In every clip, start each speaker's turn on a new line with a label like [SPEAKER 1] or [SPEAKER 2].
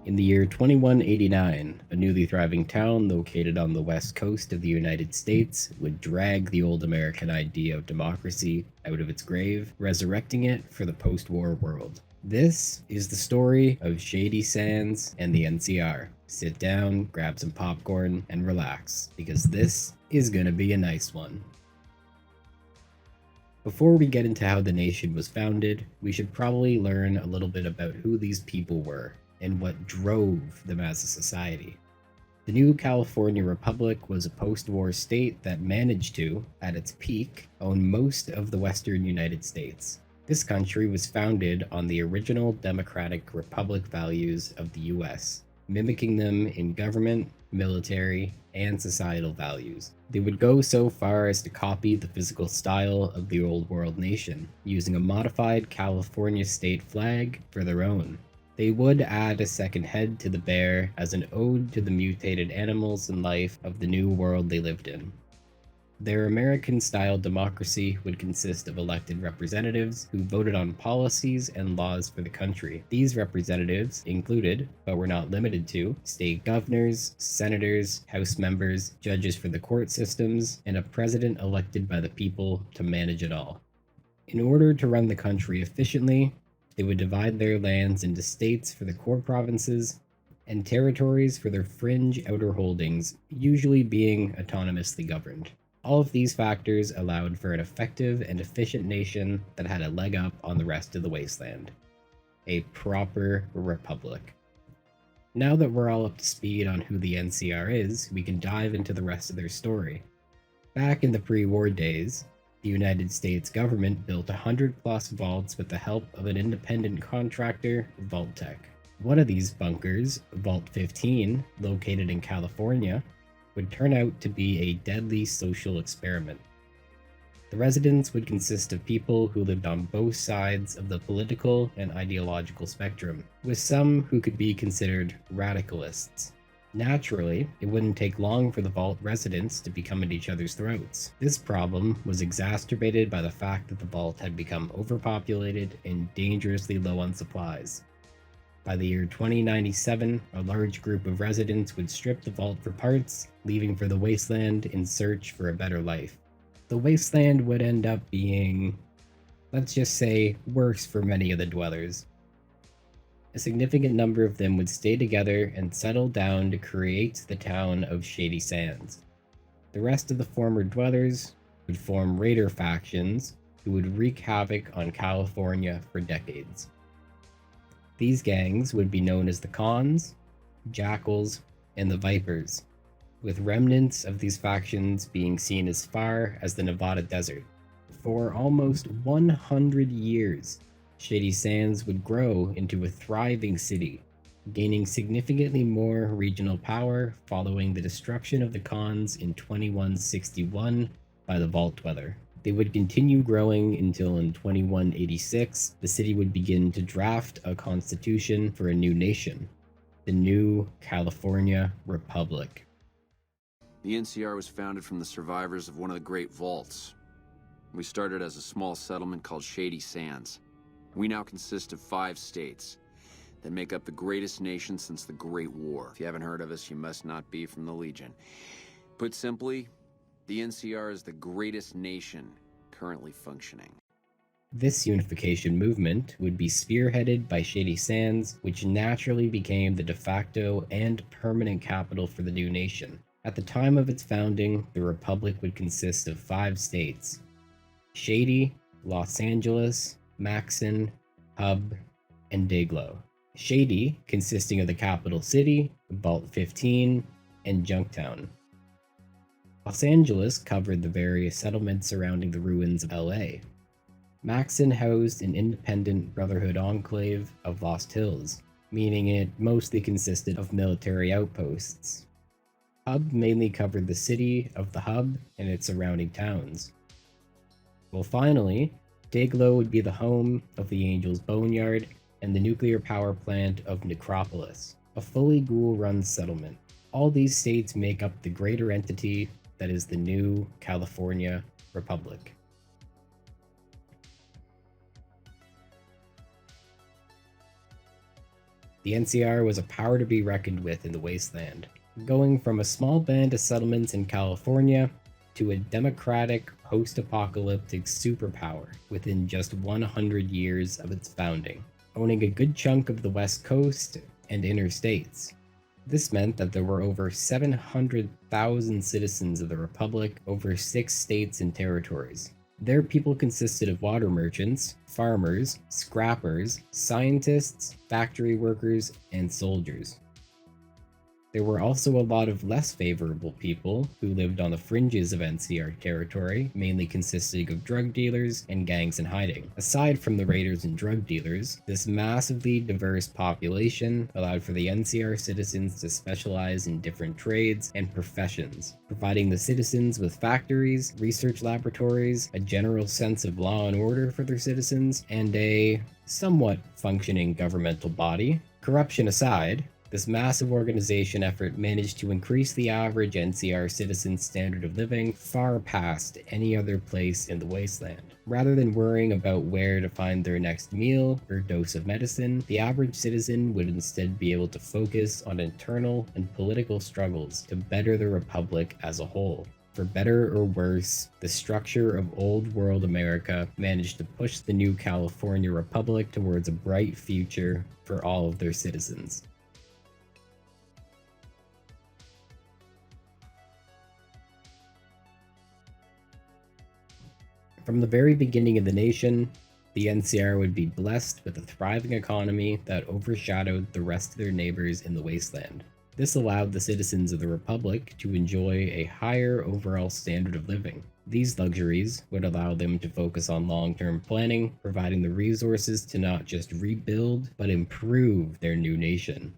[SPEAKER 1] In the year 2189, a newly thriving town located on the west coast of the United States would drag the old American idea of democracy out of its grave, resurrecting it for the post-war world. This is the story of Shady Sands and the NCR. Sit down, grab some popcorn, and relax, because this is gonna be a nice one. Before we get into how the nation was founded, we should probably learn a little bit about who these people were and what drove them as a society. The new California Republic was a post-war state that managed to, at its peak, own most of the western United States. This country was founded on the original democratic republic values of the US, mimicking them in government, military, and societal values. They would go so far as to copy the physical style of the Old World nation, using a modified California state flag for their own. They would add a second head to the bear as an ode to the mutated animals and life of the new world they lived in. Their American-style democracy would consist of elected representatives who voted on policies and laws for the country. These representatives included, but were not limited to, state governors, senators, House members, judges for the court systems, and a president elected by the people to manage it all. In order to run the country efficiently, they would divide their lands into states for the core provinces and territories for their fringe outer holdings, usually being autonomously governed. All of these factors allowed for an effective and efficient nation that had a leg up on the rest of the wasteland. A proper republic. Now that we're all up to speed on who the NCR is, we can dive into the rest of their story. Back in the pre-war days, the United States government built 100+ vaults with the help of an independent contractor, Vault-Tec. One of these bunkers, Vault 15, located in California, would turn out to be a deadly social experiment. The residents would consist of people who lived on both sides of the political and ideological spectrum, with some who could be considered radicalists. Naturally, it wouldn't take long for the Vault residents to become at each other's throats. This problem was exacerbated by the fact that the Vault had become overpopulated and dangerously low on supplies. By the year 2097, a large group of residents would strip the vault for parts, leaving for the wasteland in search for a better life. The wasteland would end up being, let's just say, worse for many of the dwellers. A significant number of them would stay together and settle down to create the town of Shady Sands. The rest of the former dwellers would form raider factions who would wreak havoc on California for decades. These gangs would be known as the Cons, Jackals, and the Vipers, with remnants of these factions being seen as far as the Nevada desert. For almost 100 years, Shady Sands would grow into a thriving city, gaining significantly more regional power following the destruction of the Cons in 2161 by the Vault Dweller. They would continue growing until in 2186, the city would begin to draft a constitution for a new nation, the new California Republic.
[SPEAKER 2] The NCR was founded from the survivors of one of the great vaults. We started as a small settlement called Shady Sands. We now consist of 5 states that make up the greatest nation since the Great War. If you haven't heard of us, you must not be from the Legion. Put simply, the NCR is the greatest nation currently functioning.
[SPEAKER 1] This unification movement would be spearheaded by Shady Sands, which naturally became the de facto and permanent capital for the new nation. At the time of its founding, the Republic would consist of 5 states: Shady, Los Angeles, Maxon, Hub, and Dayglow. Shady consisting of the capital city, Vault 15, and Junktown. Los Angeles covered the various settlements surrounding the ruins of LA. Maxon housed an independent Brotherhood enclave of Lost Hills, meaning it mostly consisted of military outposts. Hub mainly covered the city of the Hub and its surrounding towns. Well, finally, Dayglow would be the home of the Angels Boneyard and the nuclear power plant of Necropolis, a fully ghoul-run settlement. All these states make up the greater entity that is the new California Republic. The NCR was a power to be reckoned with in the wasteland, going from a small band of settlements in California to a democratic, post-apocalyptic superpower within just 100 years of its founding, owning a good chunk of the West Coast and interstates. This meant that there were over 700,000 citizens of the Republic over 6 states and territories. Their people consisted of water merchants, farmers, scrappers, scientists, factory workers, and soldiers. There were also a lot of less favorable people who lived on the fringes of NCR territory, mainly consisting of drug dealers and gangs in hiding. Aside from the raiders and drug dealers, this massively diverse population allowed for the NCR citizens to specialize in different trades and professions, providing the citizens with factories, research laboratories, a general sense of law and order for their citizens, and a somewhat functioning governmental body. Corruption aside, this massive organization effort managed to increase the average NCR citizen's standard of living far past any other place in the wasteland. Rather than worrying about where to find their next meal or dose of medicine, the average citizen would instead be able to focus on internal and political struggles to better the Republic as a whole. For better or worse, the structure of Old World America managed to push the new California Republic towards a bright future for all of their citizens. From the very beginning of the nation, the NCR would be blessed with a thriving economy that overshadowed the rest of their neighbors in the wasteland. This allowed the citizens of the Republic to enjoy a higher overall standard of living. These luxuries would allow them to focus on long-term planning, providing the resources to not just rebuild, but improve their new nation.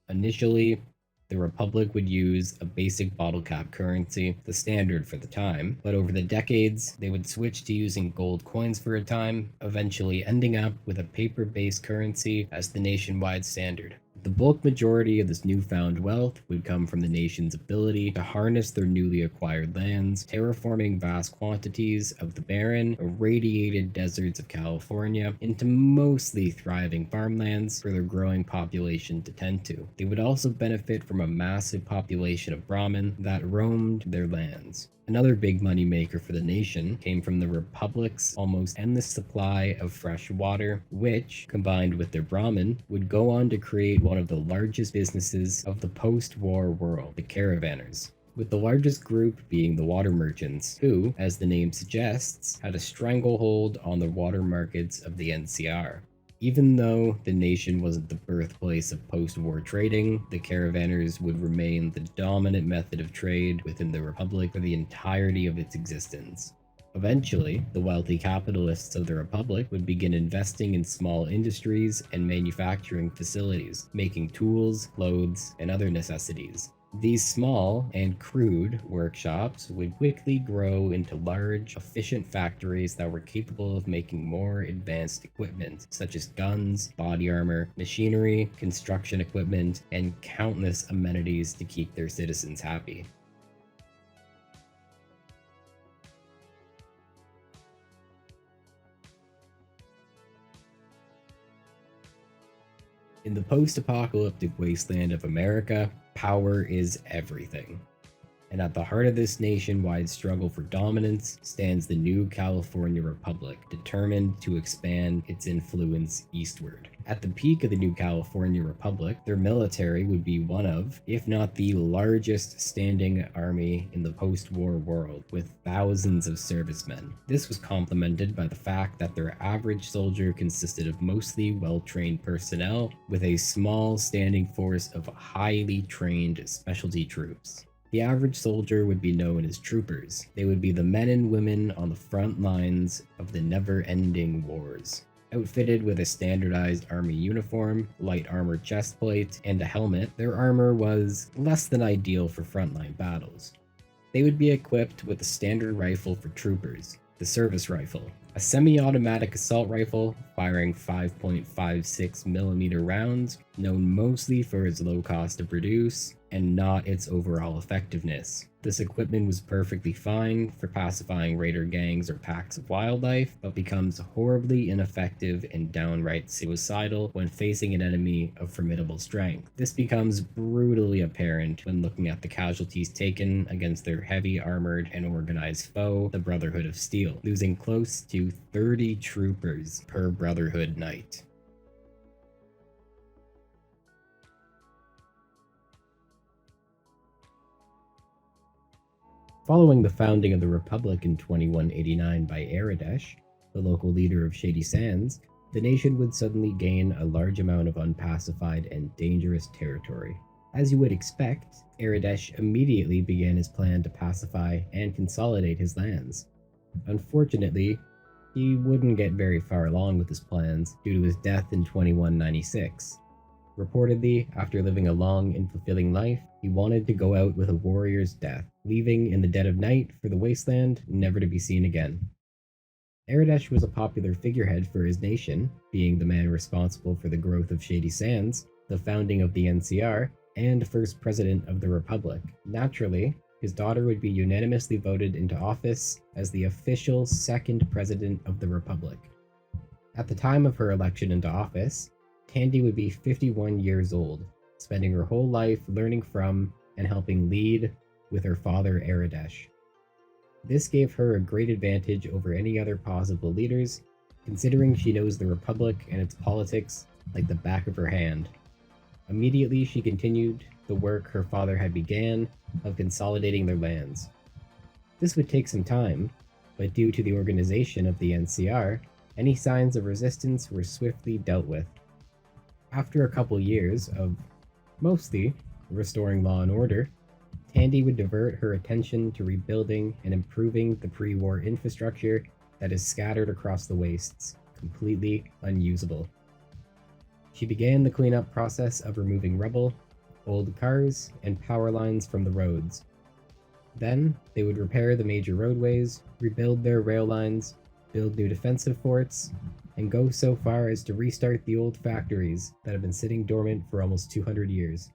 [SPEAKER 1] Initially, the Republic would use a basic bottle cap currency, the standard for the time, but over the decades, they would switch to using gold coins for a time, eventually ending up with a paper-based currency as the nationwide standard. The bulk majority of this newfound wealth would come from the nation's ability to harness their newly acquired lands, terraforming vast quantities of the barren, irradiated deserts of California into mostly thriving farmlands for their growing population to tend to. They would also benefit from a massive population of Brahmin that roamed their lands. Another big moneymaker for the nation came from the Republic's almost endless supply of fresh water, which, combined with their Brahmin, would go on to create one of the largest businesses of the post-war world, the caravanners, with the largest group being the water merchants, who, as the name suggests, had a stranglehold on the water markets of the NCR. Even though the nation wasn't the birthplace of post-war trading, the caravanners would remain the dominant method of trade within the Republic for the entirety of its existence. Eventually, the wealthy capitalists of the Republic would begin investing in small industries and manufacturing facilities, making tools, clothes, and other necessities. These small and crude workshops would quickly grow into large, efficient factories that were capable of making more advanced equipment, such as guns, body armor, machinery, construction equipment, and countless amenities to keep their citizens happy. In the post-apocalyptic wasteland of America, power is everything. And at the heart of this nationwide struggle for dominance stands the new California Republic, determined to expand its influence eastward. At the peak of the new California Republic, their military would be one of, if not the largest standing army in the post-war world, with thousands of servicemen. This was complemented by the fact that their average soldier consisted of mostly well-trained personnel, with a small standing force of highly trained specialty troops. The average soldier would be known as troopers. They would be the men and women on the front lines of the never-ending wars. Outfitted with a standardized army uniform, light armor chestplate, and a helmet, their armor was less than ideal for frontline battles. They would be equipped with a standard rifle for troopers, the service rifle, a semi-automatic assault rifle firing 5.56mm rounds, known mostly for its low cost to produce and not its overall effectiveness. This equipment was perfectly fine for pacifying raider gangs or packs of wildlife, but becomes horribly ineffective and downright suicidal when facing an enemy of formidable strength. This becomes brutally apparent when looking at the casualties taken against their heavy armored and organized foe, the Brotherhood of Steel, losing close to 30 troopers per Brotherhood night. Following the founding of the Republic in 2189 by Aradesh, the local leader of Shady Sands, the nation would suddenly gain a large amount of unpacified and dangerous territory. As you would expect, Aradesh immediately began his plan to pacify and consolidate his lands. Unfortunately, he wouldn't get very far along with his plans due to his death in 2196. Reportedly, after living a long and fulfilling life, he wanted to go out with a warrior's death, leaving in the dead of night for the wasteland, never to be seen again. Aradesh was a popular figurehead for his nation, being the man responsible for the growth of Shady Sands, the founding of the NCR, and first president of the Republic. Naturally, his daughter would be unanimously voted into office as the official second president of the Republic. At the time of her election into office, Tandy would be 51 years old, spending her whole life learning from and helping lead with her father Aradesh. This gave her a great advantage over any other possible leaders, considering she knows the Republic and its politics like the back of her hand. Immediately, she continued the work her father had began of consolidating their lands. This would take some time, but due to the organization of the NCR, any signs of resistance were swiftly dealt with. After a couple years of mostly restoring law and order, Tandy would divert her attention to rebuilding and improving the pre-war infrastructure that is scattered across the wastes, completely unusable. She began the cleanup process of removing rubble, old cars, and power lines from the roads. Then, they would repair the major roadways, rebuild their rail lines, build new defensive forts, and go so far as to restart the old factories that have been sitting dormant for almost 200 years.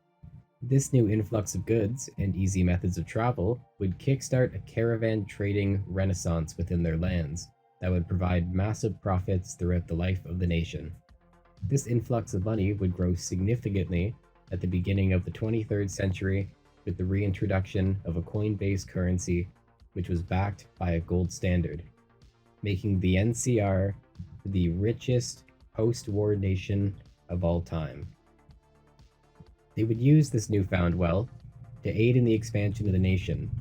[SPEAKER 1] This new influx of goods and easy methods of travel would kickstart a caravan trading renaissance within their lands that would provide massive profits throughout the life of the nation. This influx of money would grow significantly at the beginning of the 23rd century with the reintroduction of a coin-based currency which was backed by a gold standard, making the NCR the richest post-war nation of all time. They would use this newfound wealth to aid in the expansion of the nation,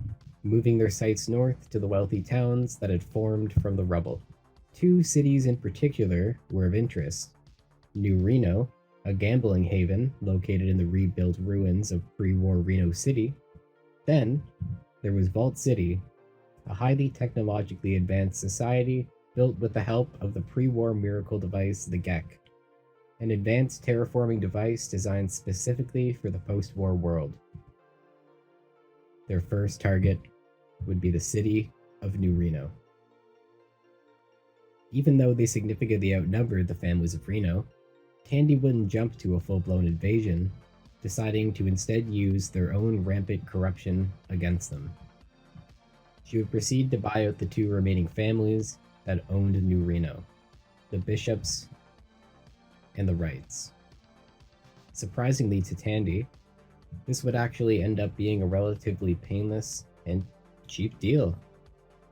[SPEAKER 1] moving their sights north to the wealthy towns that had formed from the rubble. Two cities in particular were of interest: New Reno, a gambling haven located in the rebuilt ruins of pre-war Reno City. Then, there was Vault City, a highly technologically advanced society built with the help of the pre-war miracle device, the GEC, an advanced terraforming device designed specifically for the post-war world. Their first target would be the city of New Reno. Even though they significantly outnumbered the families of Reno, Tandy wouldn't jump to a full-blown invasion, deciding to instead use their own rampant corruption against them. She would proceed to buy out the two remaining families that owned New Reno, the Bishops and the Wrights. Surprisingly to Tandy, this would actually end up being a relatively painless and cheap deal.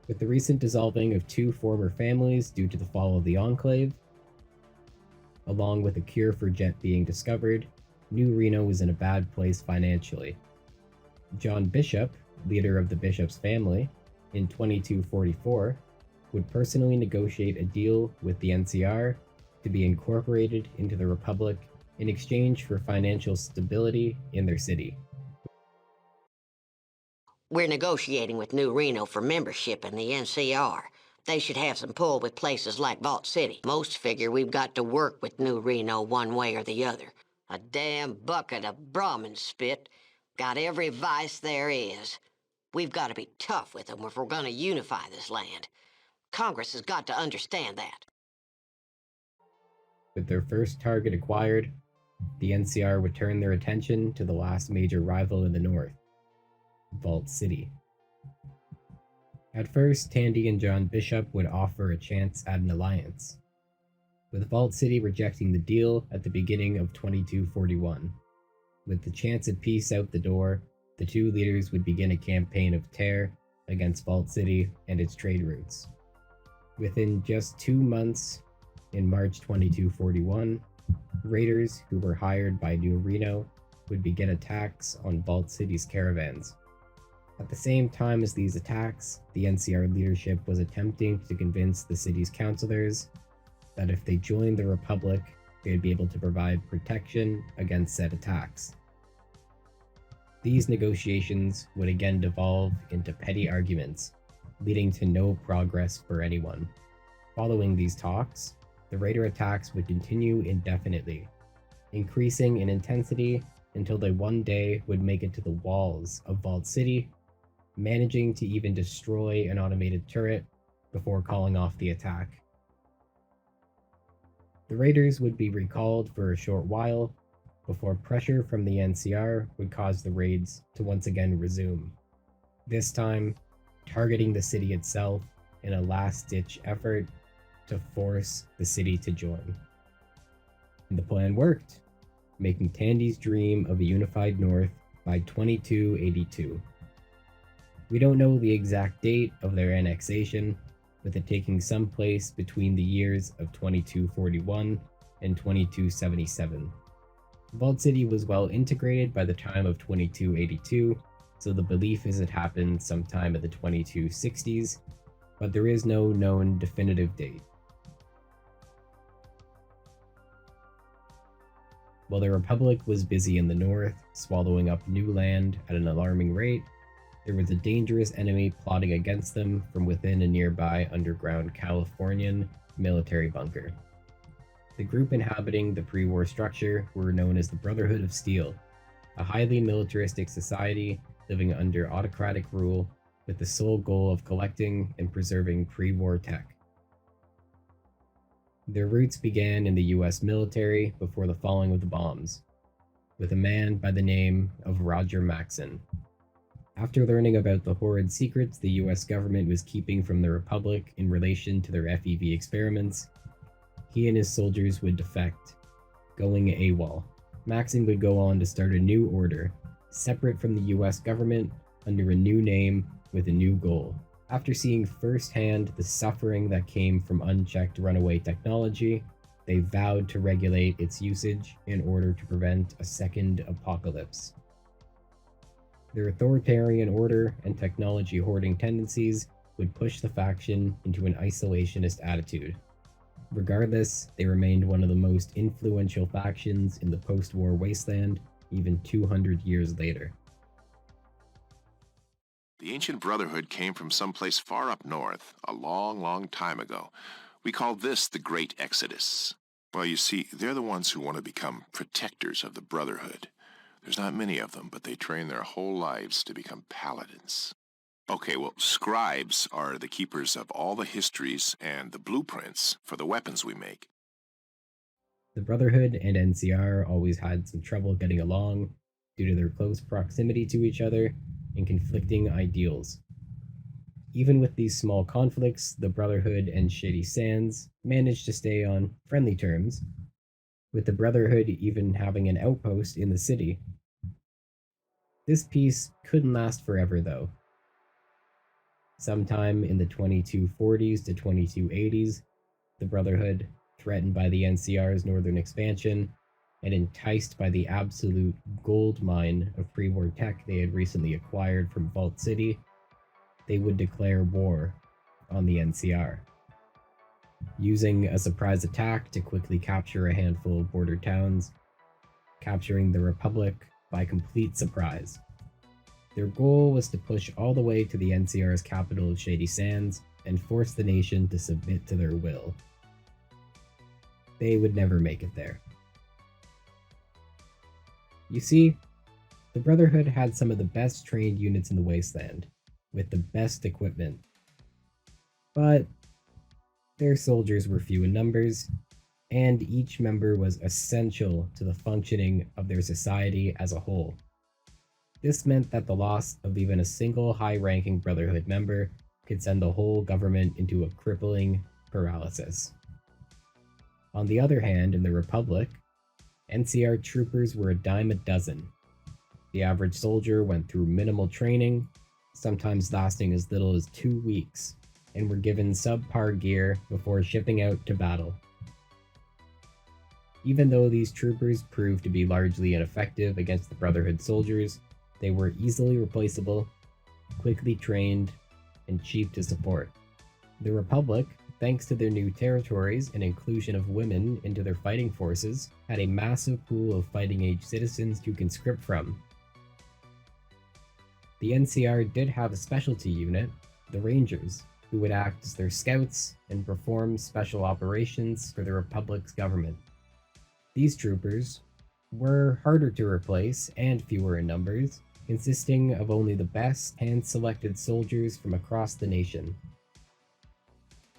[SPEAKER 1] With the recent dissolving of two former families due to the fall of the Enclave, along with a cure for jet being discovered, New Reno was in a bad place financially. John Bishop, leader of the Bishop's family, in 2244, would personally negotiate a deal with the NCR to be incorporated into the Republic in exchange for financial stability in their city.
[SPEAKER 3] We're negotiating with New Reno for membership in the NCR. They should have some pull with places like Vault City. Most figure we've got to work with New Reno one way or the other. A damn bucket of Brahmin spit. Got every vice there is. We've got to be tough with them if we're going to unify this land. Congress has got to understand that.
[SPEAKER 1] With their first target acquired, the NCR would turn their attention to the last major rival in the north, Vault City. At first, Tandy and John Bishop would offer a chance at an alliance, with Vault City rejecting the deal at the beginning of 2241. With the chance of peace out the door, the two leaders would begin a campaign of terror against Vault City and its trade routes. Within just 2 months, in March 2241, raiders who were hired by New Reno would begin attacks on Vault City's caravans. At the same time as these attacks, the NCR leadership was attempting to convince the city's councilors that if they joined the Republic, they would be able to provide protection against said attacks. These negotiations would again devolve into petty arguments, leading to no progress for anyone. Following these talks, the raider attacks would continue indefinitely, increasing in intensity until they one day would make it to the walls of Vault City, managing to even destroy an automated turret before calling off the attack. The raiders would be recalled for a short while before pressure from the NCR would cause the raids to once again resume, this time targeting the city itself in a last-ditch effort to force the city to join. And the plan worked, making Tandy's dream of a unified North by 2282. We don't know the exact date of their annexation, with it taking someplace between the years of 2241 and 2277. Vault City was well integrated by the time of 2282, so the belief is it happened sometime in the 2260s, but there is no known definitive date. While the Republic was busy in the north, swallowing up new land at an alarming rate, there was a dangerous enemy plotting against them from within a nearby underground Californian military bunker. The group inhabiting the pre-war structure were known as the Brotherhood of Steel, a highly militaristic society living under autocratic rule with the sole goal of collecting and preserving pre-war tech. Their roots began in the US military before the falling of the bombs, with a man by the name of Roger Maxson. After learning about the horrid secrets the US government was keeping from the Republic in relation to their FEV experiments, he and his soldiers would defect, going AWOL. Maxson would go on to start a new order, separate from the US government, under a new name with a new goal. After seeing firsthand the suffering that came from unchecked runaway technology, they vowed to regulate its usage in order to prevent a second apocalypse. Their authoritarian order and technology hoarding tendencies would push the faction into an isolationist attitude. Regardless, they remained one of the most influential factions in the post-war wasteland even 200 years later.
[SPEAKER 4] The ancient Brotherhood came from someplace far up north, a long, long time ago. We call this the Great Exodus. Well, you see, they're the ones who want to become protectors of the Brotherhood. There's not many of them, but they train their whole lives to become paladins. Okay, well, scribes are the keepers of all the histories and the blueprints for the weapons we make.
[SPEAKER 1] The Brotherhood and NCR always had some trouble getting along due to their close proximity to each other and conflicting ideals. Even with these small conflicts, the Brotherhood and Shady Sands managed to stay on friendly terms, with the Brotherhood even having an outpost in the city. This peace couldn't last forever, though. Sometime in the 2240s to 2280s, the Brotherhood, threatened by the NCR's northern expansion and enticed by the absolute gold mine of pre-war tech they had recently acquired from Vault City, they would declare war on the NCR. Using a surprise attack to quickly capture a handful of border towns, capturing the Republic by complete surprise. Their goal was to push all the way to the NCR's capital of Shady Sands and force the nation to submit to their will. They would never make it there. You see, the Brotherhood had some of the best trained units in the wasteland, with the best equipment. But their soldiers were few in numbers, and each member was essential to the functioning of their society as a whole. This meant that the loss of even a single high-ranking Brotherhood member could send the whole government into a crippling paralysis. On the other hand, in the Republic, NCR troopers were a dime a dozen. The average soldier went through minimal training, sometimes lasting as little as 2 weeks, and were given subpar gear before shipping out to battle. Even though these troopers proved to be largely ineffective against the Brotherhood soldiers, they were easily replaceable, quickly trained, and cheap to support. The Republic, thanks to their new territories and inclusion of women into their fighting forces, had a massive pool of fighting-age citizens to conscript from. The NCR did have a specialty unit, the Rangers, who would act as their scouts and perform special operations for the Republic's government. These troopers were harder to replace and fewer in numbers, consisting of only the best hand-selected soldiers from across the nation.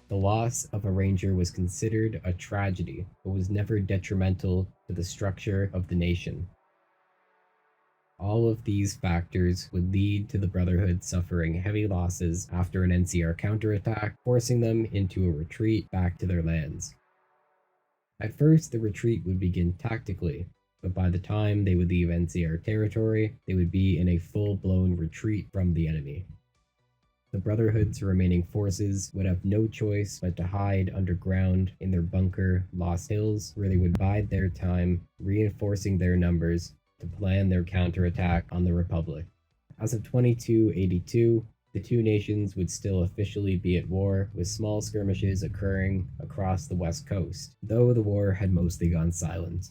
[SPEAKER 1] The loss of a ranger was considered a tragedy, but was never detrimental to the structure of the nation. All of these factors would lead to the Brotherhood suffering heavy losses after an NCR counterattack, forcing them into a retreat back to their lands. At first, the retreat would begin tactically, but by the time they would leave NCR territory, they would be in a full-blown retreat from the enemy. The Brotherhood's remaining forces would have no choice but to hide underground in their bunker, Lost Hills, where they would bide their time, reinforcing their numbers to plan their counterattack on the Republic. As of 2282, the two nations would still officially be at war, with small skirmishes occurring across the west coast, though the war had mostly gone silent,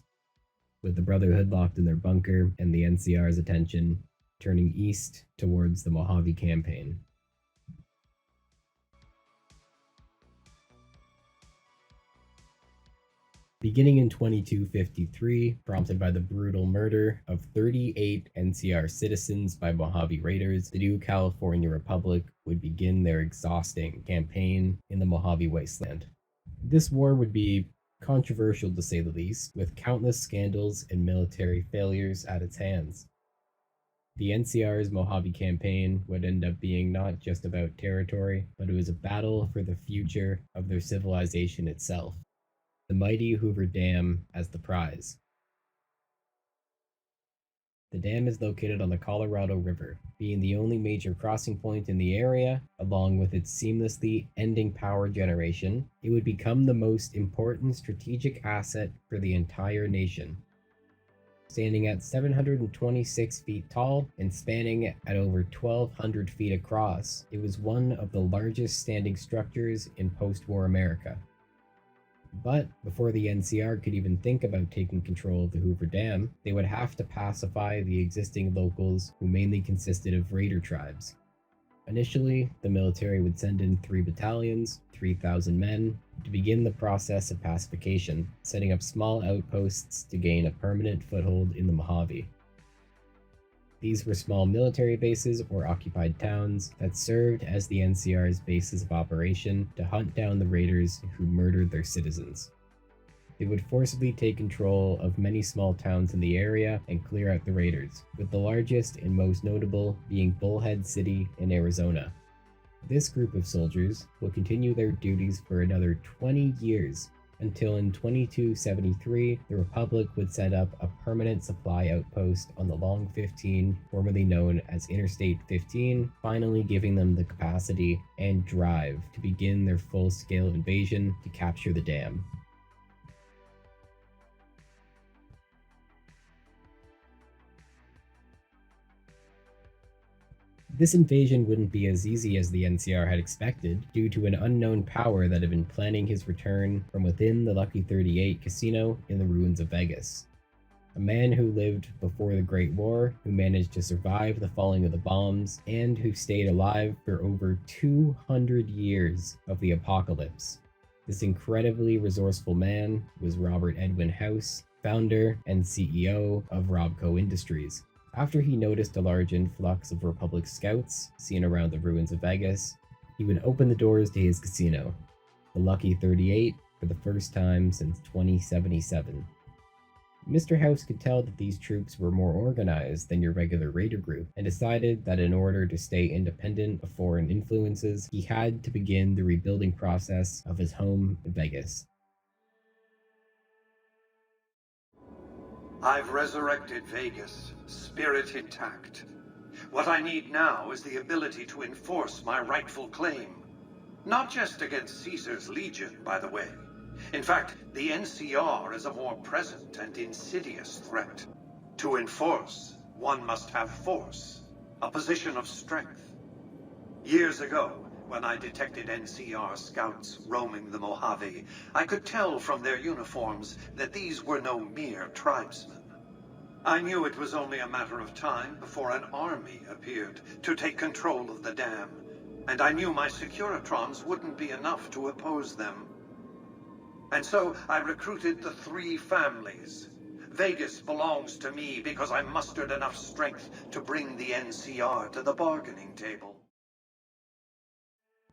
[SPEAKER 1] with the Brotherhood locked in their bunker and the NCR's attention turning east towards the Mojave Campaign. Beginning in 2253, prompted by the brutal murder of 38 NCR citizens by Mojave raiders, the new California Republic would begin their exhausting campaign in the Mojave wasteland. This war would be controversial to say the least, with countless scandals and military failures at its hands. The NCR's Mojave Campaign would end up being not just about territory, but it was a battle for the future of their civilization itself. The mighty Hoover Dam as the prize. The dam is located on the Colorado River, being the only major crossing point in the area. Along with its seamlessly ending power generation, it would become the most important strategic asset for the entire nation. Standing at 726 feet tall and spanning at over 1,200 feet across, it was one of the largest standing structures in post-war America. But before the NCR could even think about taking control of the Hoover Dam, they would have to pacify the existing locals, who mainly consisted of raider tribes. Initially, the military would send in 3 battalions, 3,000 men, to begin the process of pacification, setting up small outposts to gain a permanent foothold in the Mojave. These were small military bases or occupied towns that served as the NCR's bases of operation to hunt down the raiders who murdered their citizens. They would forcibly take control of many small towns in the area and clear out the raiders, with the largest and most notable being Bullhead City in Arizona. This group of soldiers will continue their duties for another 20 years, until in 2273, the Republic would set up a permanent supply outpost on the Long 15, formerly known as Interstate 15, finally giving them the capacity and drive to begin their full-scale invasion to capture the dam. This invasion wouldn't be as easy as the NCR had expected, due to an unknown power that had been planning his return from within the Lucky 38 casino in the ruins of Vegas. A man who lived before the Great War, who managed to survive the falling of the bombs, and who stayed alive for over 200 years of the apocalypse. This incredibly resourceful man was Robert Edwin House, founder and CEO of Robco Industries. After he noticed a large influx of Republic scouts seen around the ruins of Vegas, he would open the doors to his casino, the Lucky 38, for the first time since 2077. Mr. House could tell that these troops were more organized than your regular raider group, and decided that in order to stay independent of foreign influences, he had to begin the rebuilding process of his home in Vegas.
[SPEAKER 5] I've resurrected Vegas, spirit intact. What I need now is the ability to enforce my rightful claim. Not just against Caesar's Legion, by the way. In fact, the NCR is a more present and insidious threat. To enforce, one must have force, a position of strength. Years ago, when I detected NCR scouts roaming the Mojave, I could tell from their uniforms that these were no mere tribesmen. I knew it was only a matter of time before an army appeared to take control of the dam, and I knew my Securitrons wouldn't be enough to oppose them. And so I recruited the 3 families. Vegas belongs to me because I mustered enough strength to bring the NCR to the bargaining table.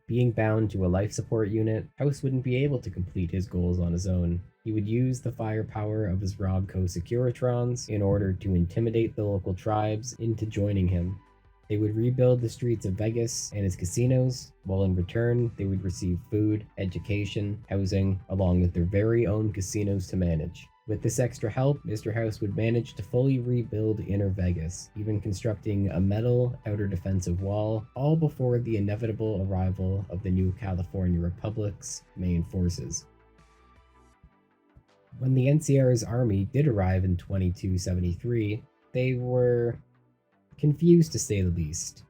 [SPEAKER 1] Being bound to a life support unit, House wouldn't be able to complete his goals on his own. He would use the firepower of his Robco Securitrons in order to intimidate the local tribes into joining him. They would rebuild the streets of Vegas and its casinos, while in return they would receive food, education, housing, along with their very own casinos to manage. With this extra help, Mr. House would manage to fully rebuild Inner Vegas, even constructing a metal outer defensive wall, all before the inevitable arrival of the new California Republic's main forces. When the NCR's army did arrive in 2273, they were confused to say the least.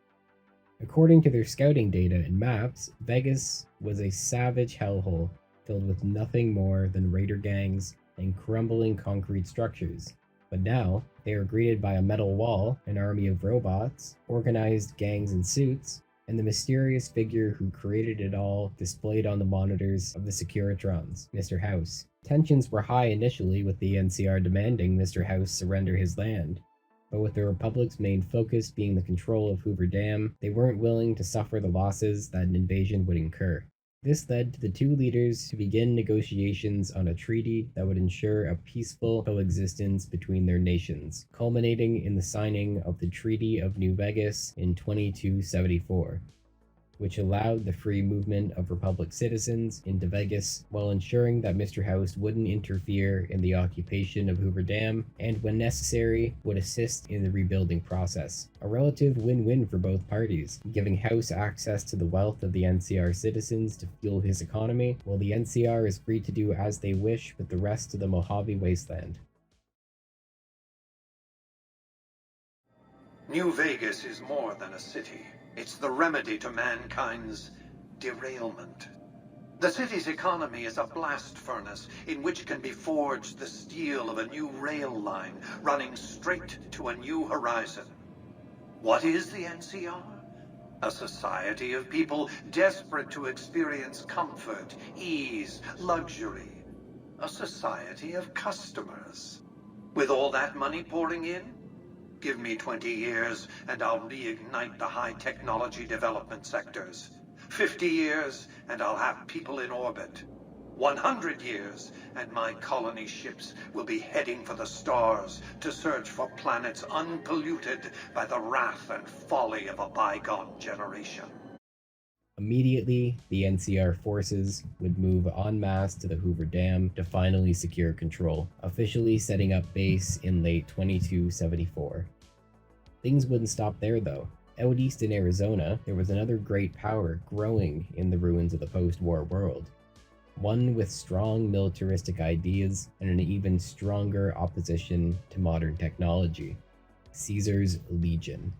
[SPEAKER 1] According to their scouting data and maps, Vegas was a savage hellhole filled with nothing more than raider gangs and crumbling concrete structures. But now, they are greeted by a metal wall, an army of robots, organized gangs in suits, and the mysterious figure who created it all displayed on the monitors of the Securitrons, Mr. House. Tensions were high initially, with the NCR demanding Mr. House surrender his land. But with the Republic's main focus being the control of Hoover Dam, they weren't willing to suffer the losses that an invasion would incur. This led to the 2 leaders to begin negotiations on a treaty that would ensure a peaceful coexistence between their nations, culminating in the signing of the Treaty of New Vegas in 2274, which allowed the free movement of Republic citizens into Vegas while ensuring that Mr. House wouldn't interfere in the occupation of Hoover Dam and, when necessary, would assist in the rebuilding process. A relative win-win for both parties, giving House access to the wealth of the NCR citizens to fuel his economy, while the NCR is free to do as they wish with the rest of the Mojave wasteland.
[SPEAKER 5] New Vegas is more than a city. It's the remedy to mankind's derailment. The city's economy is a blast furnace in which can be forged the steel of a new rail line running straight to a new horizon. What is the NCR? A society of people desperate to experience comfort, ease, luxury. A society of customers. With all that money pouring in, give me 20 years and I'll reignite the high technology development sectors. 50 years and I'll have people in orbit. 100 years and my colony ships will be heading for the stars to search for planets unpolluted by the wrath and folly of a bygone generation.
[SPEAKER 1] Immediately, the NCR forces would move en masse to the Hoover Dam to finally secure control, officially setting up base in late 2274. Things wouldn't stop there though. Out east in Arizona, there was another great power growing in the ruins of the post-war world. One with strong militaristic ideas and an even stronger opposition to modern technology. Caesar's Legion.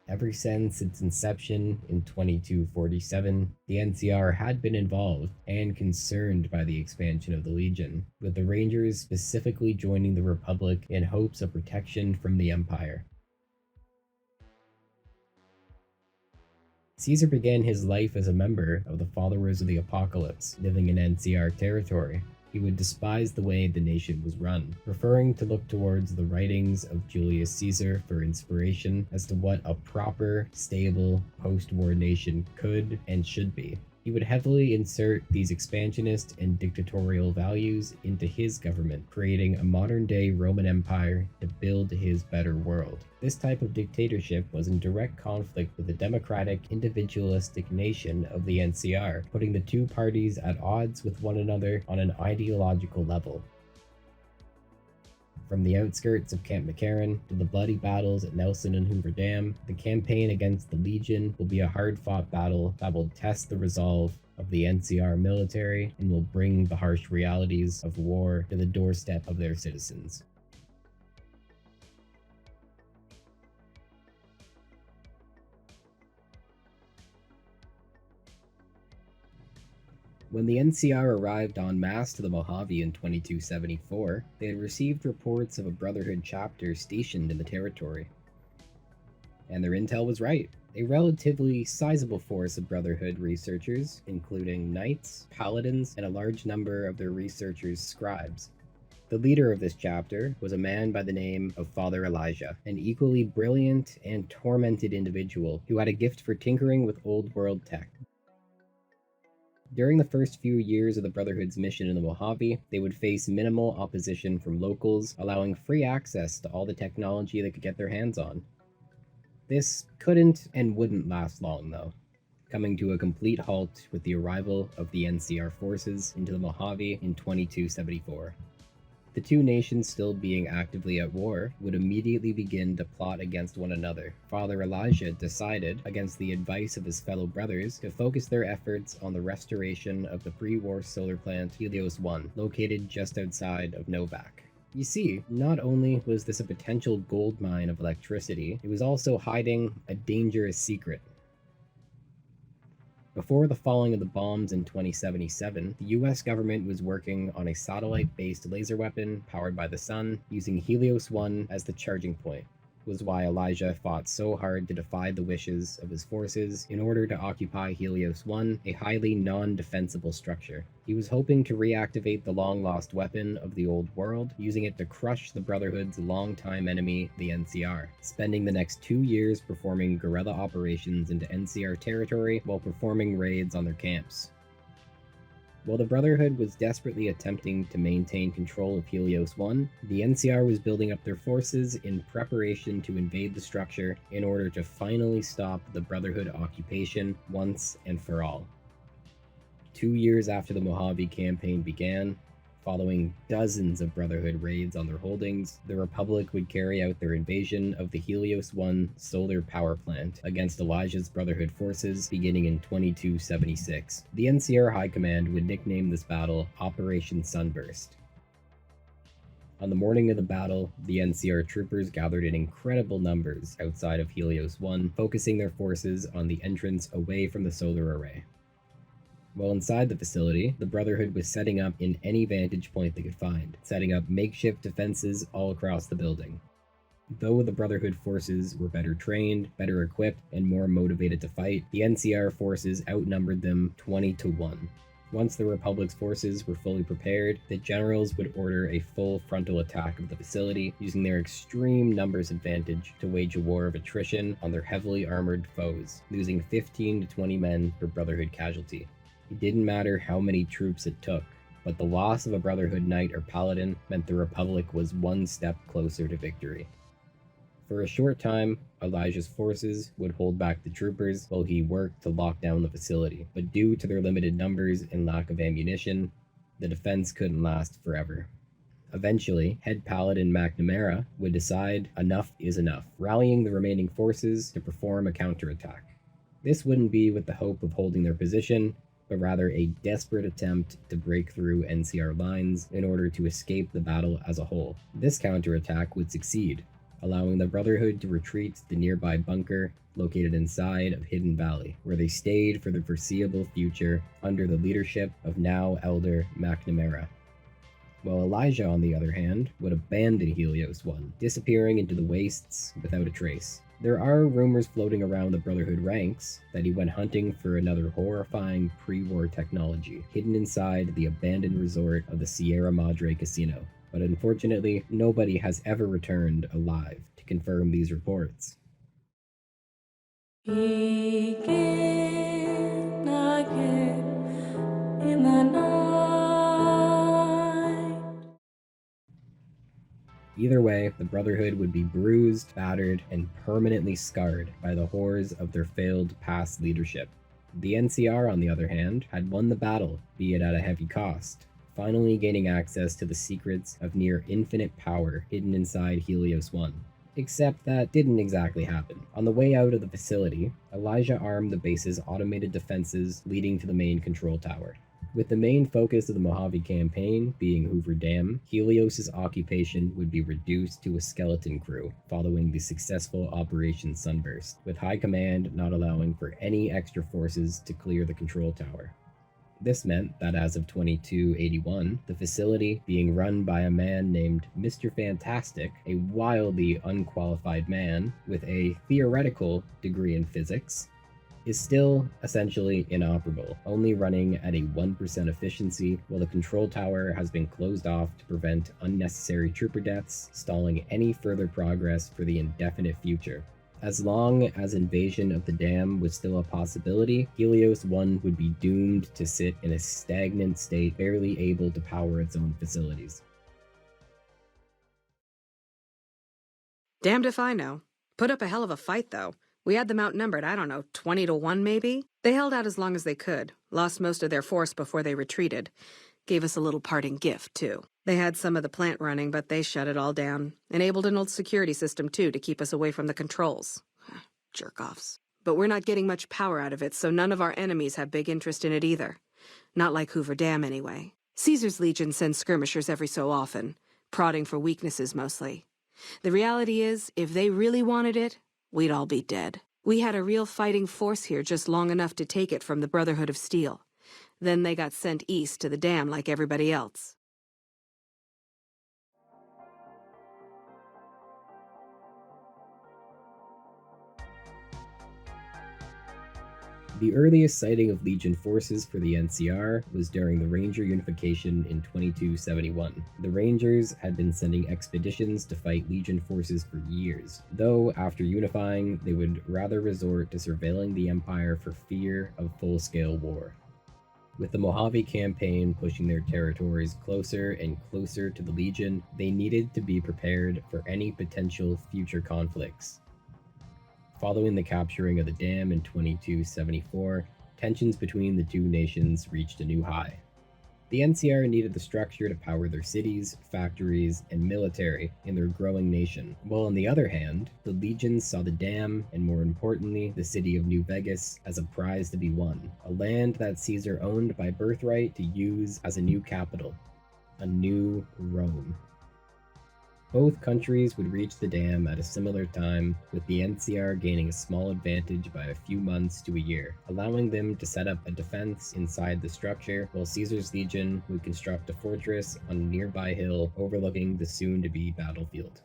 [SPEAKER 1] Ever since its inception in 2247, the NCR had been involved and concerned by the expansion of the Legion, with the Rangers specifically joining the Republic in hopes of protection from the Empire. Caesar began his life as a member of the Followers of the Apocalypse, living in NCR territory. He would despise the way the nation was run, preferring to look towards the writings of Julius Caesar for inspiration as to what a proper, stable, post-war nation could and should be. He would heavily insert these expansionist and dictatorial values into his government, creating a modern-day Roman Empire to build his better world. This type of dictatorship was in direct conflict with the democratic, individualistic nation of the NCR, putting the two parties at odds with one another on an ideological level. From the outskirts of Camp McCarran to the bloody battles at Nelson and Hoover Dam, the campaign against the Legion will be a hard-fought battle that will test the resolve of the NCR military and will bring the harsh realities of war to the doorstep of their citizens. When the NCR arrived en masse to the Mojave in 2274, they had received reports of a Brotherhood chapter stationed in the territory. And their intel was right. A relatively sizable force of Brotherhood researchers, including knights, paladins, and a large number of their researchers' scribes. The leader of this chapter was a man by the name of Father Elijah, an equally brilliant and tormented individual who had a gift for tinkering with old world tech. During the first few years of the Brotherhood's mission in the Mojave, they would face minimal opposition from locals, allowing free access to all the technology they could get their hands on. This couldn't and wouldn't last long, though, coming to a complete halt with the arrival of the NCR forces into the Mojave in 2274. The two nations still being actively at war would immediately begin to plot against one another. Father Elijah decided, against the advice of his fellow brothers, to focus their efforts on the restoration of the pre-war solar plant Helios 1, located just outside of Novak. You see, not only was this a potential gold mine of electricity, it was also hiding a dangerous secret. Before the falling of the bombs in 2077, the US government was working on a satellite-based laser weapon powered by the sun, using Helios 1 as the charging point. Was why Elijah fought so hard to defy the wishes of his forces in order to occupy Helios 1, a highly non-defensible structure. He was hoping to reactivate the long-lost weapon of the old world, using it to crush the Brotherhood's longtime enemy, the NCR, spending the next 2 years performing guerrilla operations into NCR territory while performing raids on their camps. While the Brotherhood was desperately attempting to maintain control of Helios 1, the NCR was building up their forces in preparation to invade the structure in order to finally stop the Brotherhood occupation once and for all. 2 years after the Mojave Campaign began, following dozens of Brotherhood raids on their holdings, the Republic would carry out their invasion of the Helios 1 solar power plant against Elijah's Brotherhood forces beginning in 2276. The NCR High Command would nickname this battle Operation Sunburst. On the morning of the battle, the NCR troopers gathered in incredible numbers outside of Helios 1, focusing their forces on the entrance away from the solar array. While inside the facility, the Brotherhood was setting up in any vantage point they could find, setting up makeshift defenses all across the building. Though the Brotherhood forces were better trained, better equipped, and more motivated to fight, the NCR forces outnumbered them 20-1. Once the Republic's forces were fully prepared, the generals would order a full frontal attack of the facility, using their extreme numbers advantage to wage a war of attrition on their heavily armored foes, losing 15 to 20 men per Brotherhood casualty. It didn't matter how many troops it took, but the loss of a Brotherhood knight or paladin meant the Republic was one step closer to victory. For a short time, Elijah's forces would hold back the troopers while he worked to lock down the facility, but due to their limited numbers and lack of ammunition, the defense couldn't last forever. Eventually, head paladin McNamara would decide enough is enough, rallying the remaining forces to perform a counterattack. This wouldn't be with the hope of holding their position, but rather a desperate attempt to break through NCR lines in order to escape the battle as a whole. This counterattack would succeed, allowing the Brotherhood to retreat to the nearby bunker located inside of Hidden Valley, where they stayed for the foreseeable future under the leadership of now Elder McNamara. While Elijah, on the other hand, would abandon Helios 1, disappearing into the wastes without a trace. There are rumors floating around the Brotherhood ranks that he went hunting for another horrifying pre-war technology hidden inside the abandoned resort of the Sierra Madre Casino, but unfortunately, nobody has ever returned alive to confirm these reports.
[SPEAKER 6] Begin again. in the night.
[SPEAKER 1] Either way, the Brotherhood would be bruised, battered, and permanently scarred by the horrors of their failed past leadership. The NCR, on the other hand, had won the battle, be it at a heavy cost, finally gaining access to the secrets of near infinite power hidden inside Helios 1. Except that didn't exactly happen. On the way out of the facility, Elijah armed the base's automated defenses leading to the main control tower. With the main focus of the Mojave Campaign being Hoover Dam, Helios's occupation would be reduced to a skeleton crew following the successful Operation Sunburst, with High Command not allowing for any extra forces to clear the control tower. This meant that as of 2281, the facility, being run by a man named Mr. Fantastic, a wildly unqualified man with a theoretical degree in physics, is still essentially inoperable, only running at a 1% efficiency, while the control tower has been closed off to prevent unnecessary trooper deaths, stalling any further progress for the indefinite future. As long as invasion of the dam was still a possibility, Helios 1 would be doomed to sit in a stagnant state, barely able to power its own facilities.
[SPEAKER 7] Damned if I know. Put up a hell of a fight, though. We had them outnumbered, 20-1 maybe? They held out as long as they could, lost most of their force before they retreated. Gave us a little parting gift, too. They had some of the plant running, but they shut it all down. Enabled an old security system, too, to keep us away from the controls. Jerk-offs. But we're not getting much power out of it, so none of our enemies have big interest in it either. Not like Hoover Dam, anyway. Caesar's Legion sends skirmishers every so often, prodding for weaknesses mostly. The reality is, if they really wanted it, we'd all be dead. We had a real fighting force here just long enough to take it from the Brotherhood of Steel. Then they got sent east to the dam like everybody else.
[SPEAKER 1] The earliest sighting of Legion forces for the NCR was during the Ranger unification in 2271. The Rangers had been sending expeditions to fight Legion forces for years, though after unifying, they would rather resort to surveilling the Empire for fear of full-scale war. With the Mojave Campaign pushing their territories closer and closer to the Legion, they needed to be prepared for any potential future conflicts. Following the capturing of the dam in 2274, tensions between the two nations reached a new high. The NCR needed the structure to power their cities, factories, and military in their growing nation, while on the other hand, the Legion saw the dam, and more importantly, the city of New Vegas, as a prize to be won, a land that Caesar owned by birthright to use as a new capital, a new Rome. Both countries would reach the dam at a similar time, with the NCR gaining a small advantage by a few months to a year, allowing them to set up a defense inside the structure, while Caesar's Legion would construct a fortress on a nearby hill overlooking the soon-to-be battlefield.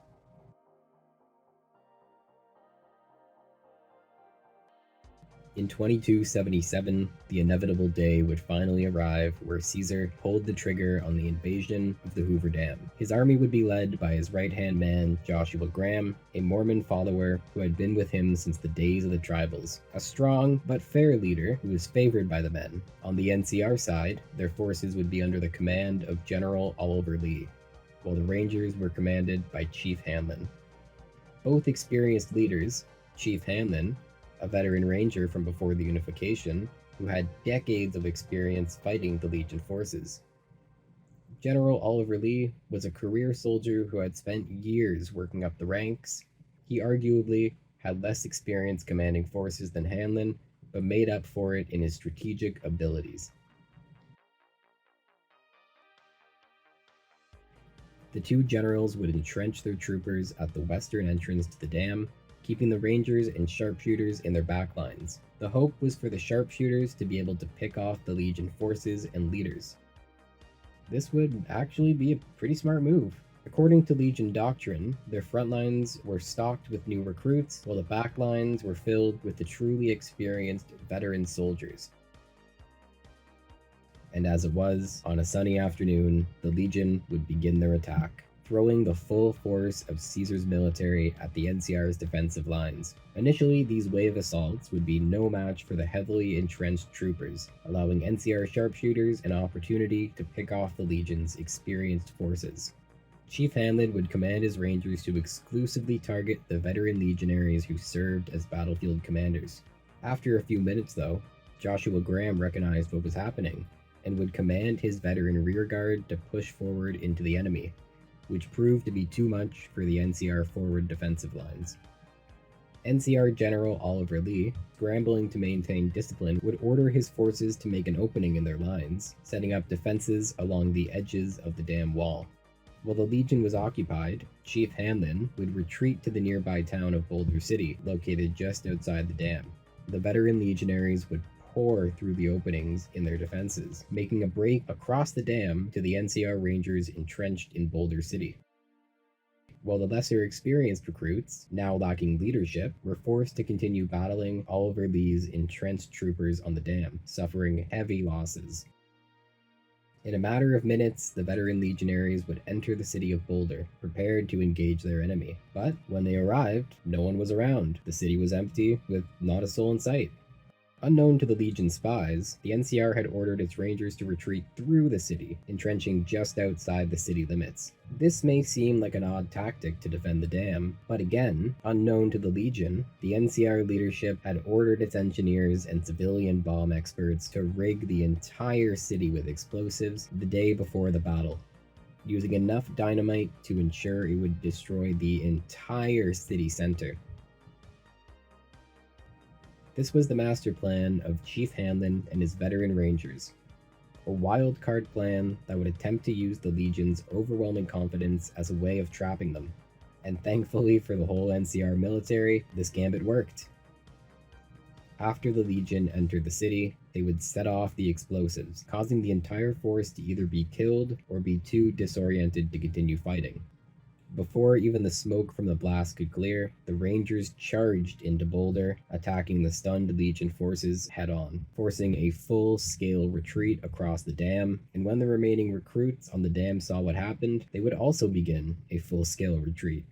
[SPEAKER 1] In 2277, the inevitable day would finally arrive where Caesar pulled the trigger on the invasion of the Hoover Dam. His army would be led by his right-hand man, Joshua Graham, a Mormon follower who had been with him since the days of the tribals, a strong but fair leader who was favored by the men. On the NCR side, their forces would be under the command of General Oliver Lee, while the Rangers were commanded by Chief Hanlon. Both experienced leaders, Chief Hanlon, a veteran ranger from before the unification, who had decades of experience fighting the Legion forces. General Oliver Lee was a career soldier who had spent years working up the ranks. He arguably had less experience commanding forces than Hanlon, but made up for it in his strategic abilities. The two generals would entrench their troopers at the western entrance to the dam, keeping the Rangers and sharpshooters in their backlines. The hope was for the sharpshooters to be able to pick off the Legion forces and leaders. This would actually be a pretty smart move. According to Legion doctrine, their front lines were stocked with new recruits, while the back lines were filled with the truly experienced veteran soldiers. And as it was, on a sunny afternoon, the Legion would begin their attack. throwing the full force of Caesar's military at the NCR's defensive lines. Initially, these wave assaults would be no match for the heavily entrenched troopers, allowing NCR sharpshooters an opportunity to pick off the Legion's experienced forces. Chief Hanlon would command his rangers to exclusively target the veteran legionaries who served as battlefield commanders. After a few minutes, though, Joshua Graham recognized what was happening and would command his veteran rearguard to push forward into the enemy, which proved to be too much for the NCR forward defensive lines. NCR General Oliver Lee, scrambling to maintain discipline, would order his forces to make an opening in their lines, setting up defenses along the edges of the dam wall. While the Legion was occupied, Chief Hanlon would retreat to the nearby town of Boulder City, located just outside the dam. The veteran legionaries would pour through the openings in their defenses, making a break across the dam to the NCR Rangers entrenched in Boulder City. While the lesser experienced recruits, now lacking leadership, were forced to continue battling Oliver Lee's entrenched troopers on the dam, suffering heavy losses. In a matter of minutes, the veteran legionaries would enter the city of Boulder, prepared to engage their enemy. But when they arrived, no one was around. The city was empty, with not a soul in sight. Unknown to the Legion spies, the NCR had ordered its rangers to retreat through the city, entrenching just outside the city limits. This may seem like an odd tactic to defend the dam, but again, unknown to the Legion, the NCR leadership had ordered its engineers and civilian bomb experts to rig the entire city with explosives the day before the battle, using enough dynamite to ensure it would destroy the entire city center. This was the master plan of Chief Hanlon and his veteran rangers, a wild card plan that would attempt to use the Legion's overwhelming confidence as a way of trapping them. And thankfully for the whole NCR military, this gambit worked. After the Legion entered the city, they would set off the explosives, causing the entire force to either be killed or be too disoriented to continue fighting. Before even the smoke from the blast could clear, the Rangers charged into Boulder, attacking the stunned Legion forces head-on, forcing a full-scale retreat across the dam, and when the remaining recruits on the dam saw what happened, they would also begin a full-scale retreat.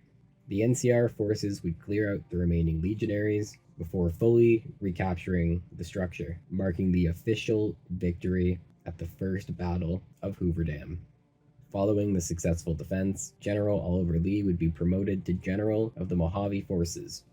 [SPEAKER 1] The NCR forces would clear out the remaining legionaries before fully recapturing the structure, marking the official victory at the First Battle of Hoover Dam. Following the successful defense, General Oliver Lee would be promoted to General of the Mojave Forces,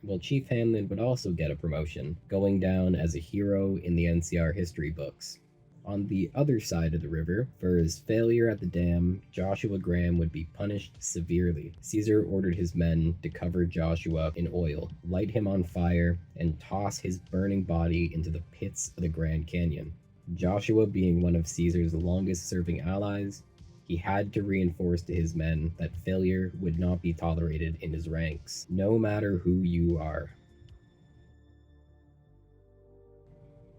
[SPEAKER 1] while Chief Hanlon would also get a promotion, going down as a hero in the NCR history books. On the other side of the river, for his failure at the dam, Joshua Graham would be punished severely. Caesar ordered his men to cover Joshua in oil, light him on fire, and toss his burning body into the pits of the Grand Canyon. Joshua being one of Caesar's longest-serving allies, he had to reinforce to his men that failure would not be tolerated in his ranks, no matter who you are.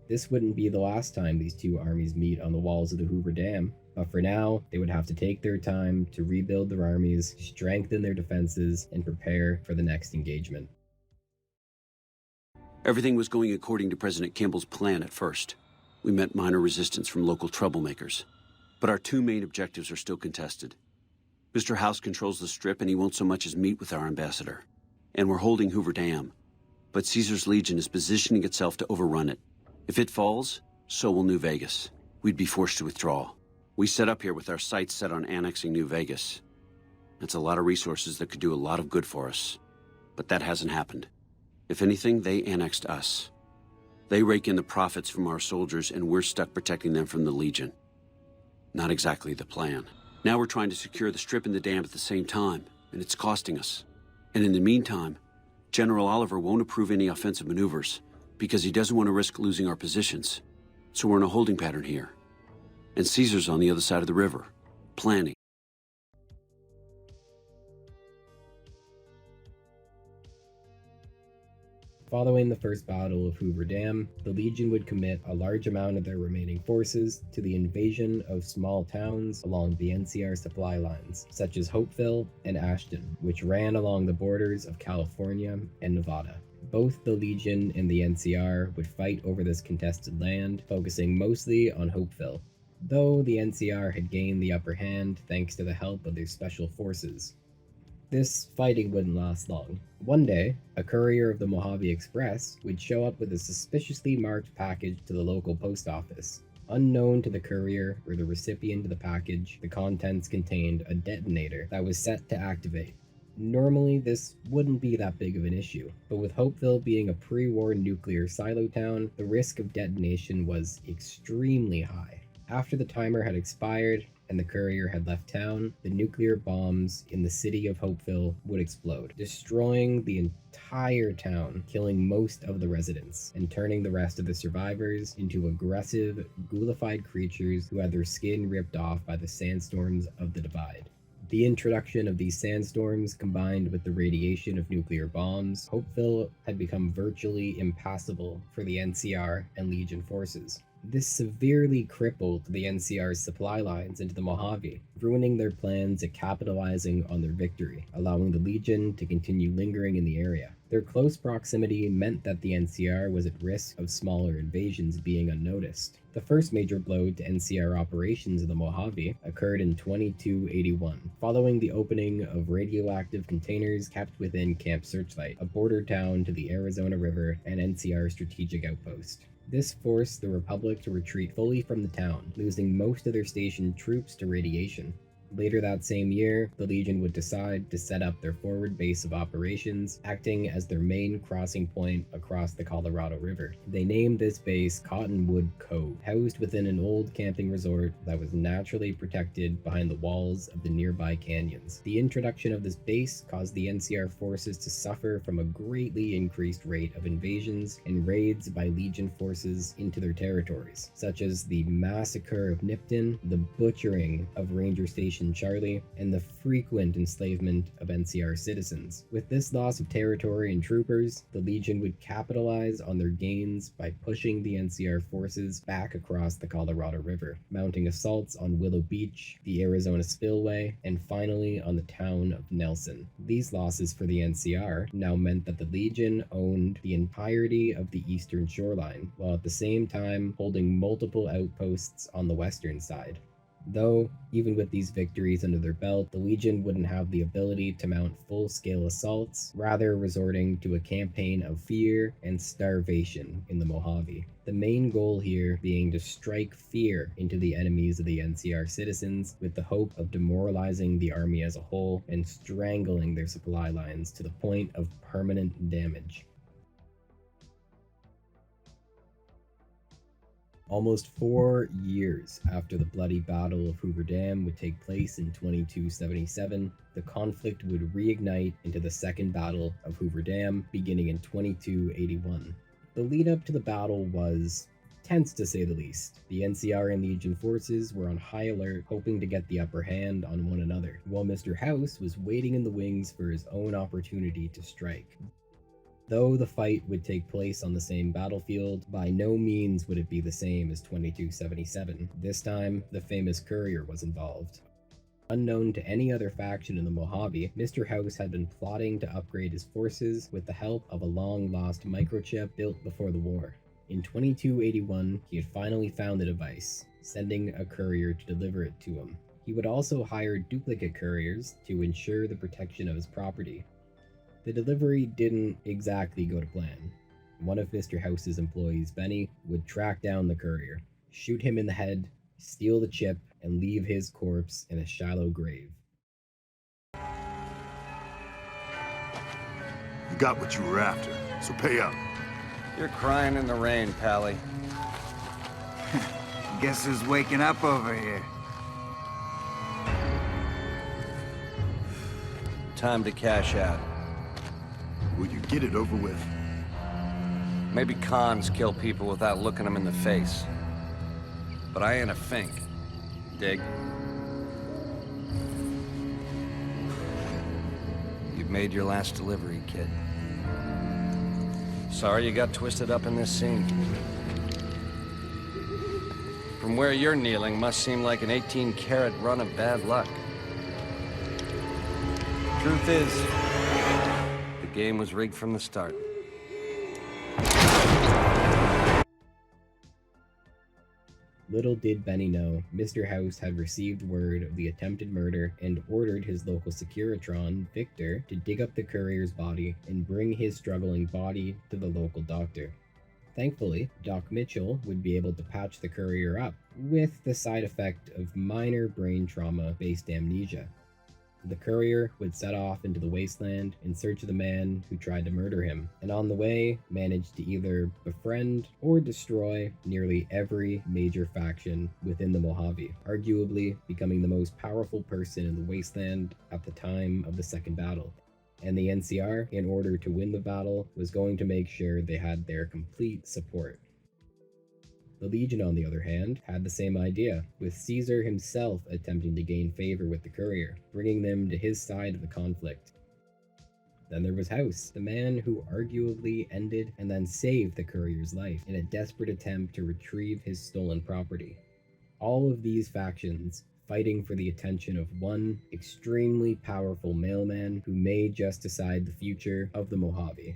[SPEAKER 1] This wouldn't be the last time these two armies meet on the walls of the Hoover Dam, but for now, they would have to take their time to rebuild their armies, strengthen their defenses, and prepare for the next engagement.
[SPEAKER 6] Everything was going according to President Kimball's plan at first. We met minor resistance from local troublemakers. But our two main objectives are still contested. Mr. House controls the Strip and he won't so much as meet with our ambassador. And we're holding Hoover Dam. But Caesar's Legion is positioning itself to overrun it. If it falls, so will New Vegas. We'd be forced to withdraw. We set up here with our sights set on annexing New Vegas. That's a lot of resources that could do a lot of good for us. But that hasn't happened. If anything, they annexed us. They rake in the profits from our soldiers and we're stuck protecting them from the Legion. Not exactly the plan. Now we're trying to secure the Strip and the dam at the same time, and it's costing us. And in the meantime, General Oliver won't approve any offensive maneuvers, because he doesn't want to risk losing our positions. So we're in a holding pattern here. And Caesar's on the other side of the river, planning.
[SPEAKER 1] Following the First Battle of Hoover Dam, the Legion would commit a large amount of their remaining forces to the invasion of small towns along the NCR supply lines, such as Hopeville and Ashton, which ran along the borders of California and Nevada. Both the Legion and the NCR would fight over this contested land, focusing mostly on Hopeville. though the NCR had gained the upper hand thanks to the help of their special forces. This fighting wouldn't last long. One day, a courier of the Mojave Express would show up with a suspiciously marked package to the local post office. Unknown to the courier or the recipient of the package, the contents contained a detonator that was set to activate. Normally, this wouldn't be that big of an issue, but with Hopeville being a pre-war nuclear silo town, the risk of detonation was extremely high. After the timer had expired and the courier had left town, the nuclear bombs in the city of Hopeville would explode, destroying the entire town, killing most of the residents, and turning the rest of the survivors into aggressive, ghoulified creatures who had their skin ripped off by the sandstorms of the Divide. The introduction of these sandstorms, combined with the radiation of nuclear bombs, Hopeville had become virtually impassable for the NCR and Legion forces. This severely crippled the NCR's supply lines into the Mojave, ruining their plans at capitalizing on their victory, allowing the Legion to continue lingering in the area. Their close proximity meant that the NCR was at risk of smaller invasions being unnoticed. The first major blow to NCR operations in the Mojave occurred in 2281, following the opening of radioactive containers kept within Camp Searchlight, a border town to the Arizona River and NCR strategic outpost. This forced the Republic to retreat fully from the town, losing most of their stationed troops to radiation. Later that same year, the Legion would decide to set up their forward base of operations, acting as their main crossing point across the Colorado River. They named this base Cottonwood Cove, housed within an old camping resort that was naturally protected behind the walls of the nearby canyons. The introduction of this base caused the NCR forces to suffer from a greatly increased rate of invasions and raids by Legion forces into their territories, such as the massacre of Nipton, the butchering of Ranger Station Charlie, and the frequent enslavement of NCR citizens. With this loss of territory and troopers, the Legion would capitalize on their gains by pushing the NCR forces back across the Colorado River, mounting assaults on Willow Beach, the Arizona Spillway, and finally on the town of Nelson. These losses for the NCR now meant that the Legion owned the entirety of the eastern shoreline, while at the same time holding multiple outposts on the western side. Though, even with these victories under their belt, the Legion wouldn't have the ability to mount full-scale assaults, rather resorting to a campaign of fear and starvation in the Mojave. The main goal here being to strike fear into the enemies of the NCR citizens with the hope of demoralizing the army as a whole and strangling their supply lines to the point of permanent damage. Almost 4 years after the bloody Battle of Hoover Dam would take place in 2277, the conflict would reignite into the Second Battle of Hoover Dam, beginning in 2281. The lead up to the battle was tense to say the least. The NCR and Legion forces were on high alert, hoping to get the upper hand on one another, while Mr. House was waiting in the wings for his own opportunity to strike. Though the fight would take place on the same battlefield, by no means would it be the same as 2277. This time, the famous Courier was involved. Unknown to any other faction in the Mojave, Mr. House had been plotting to upgrade his forces with the help of a long-lost microchip built before the war. In 2281, he had finally found the device, sending a courier to deliver it to him. He would also hire duplicate couriers to ensure the protection of his property. The delivery didn't exactly go to plan. One of Mr. House's employees, Benny, would track down the courier, shoot him in the head, steal the chip, and leave his corpse in a shallow grave.
[SPEAKER 8] You got what you were after, so pay up.
[SPEAKER 9] You're crying in the rain, Pally.
[SPEAKER 10] Guess who's waking up over here?
[SPEAKER 9] Time to cash out.
[SPEAKER 8] Will you get it over with?
[SPEAKER 9] Maybe cons kill people without looking them in the face. But I ain't a fink. Dig? You've made your last delivery, kid. Sorry you got twisted up in this scene. From where you're kneeling must seem like an 18-carat run of bad luck. Truth is, the game was rigged from the start.
[SPEAKER 1] Little did Benny know, Mr. House had received word of the attempted murder and ordered his local Securitron, Victor, to dig up the courier's body and bring his struggling body to the local doctor. Thankfully, Doc Mitchell would be able to patch the courier up, with the side effect of minor brain trauma-based amnesia. The courier would set off into the wasteland in search of the man who tried to murder him, and on the way managed to either befriend or destroy nearly every major faction within the Mojave, arguably becoming the most powerful person in the wasteland at the time of the Second Battle. And the NCR, in order to win the battle, was going to make sure they had their complete support. The Legion, on the other hand, had the same idea, with Caesar himself attempting to gain favor with the Courier, bringing them to his side of the conflict. Then there was House, the man who arguably ended and then saved the Courier's life in a desperate attempt to retrieve his stolen property. All of these factions fighting for the attention of one extremely powerful mailman who may just decide the future of the Mojave.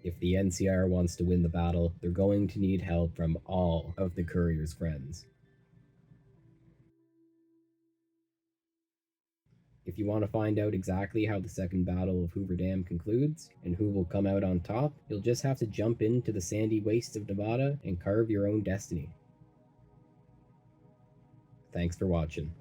[SPEAKER 1] If the NCR wants to win the battle, they're going to need help from all of the Courier's friends. If you want to find out exactly how the Second Battle of Hoover Dam concludes, and who will come out on top, you'll just have to jump into the sandy wastes of Nevada and carve your own destiny. Thanks for watching.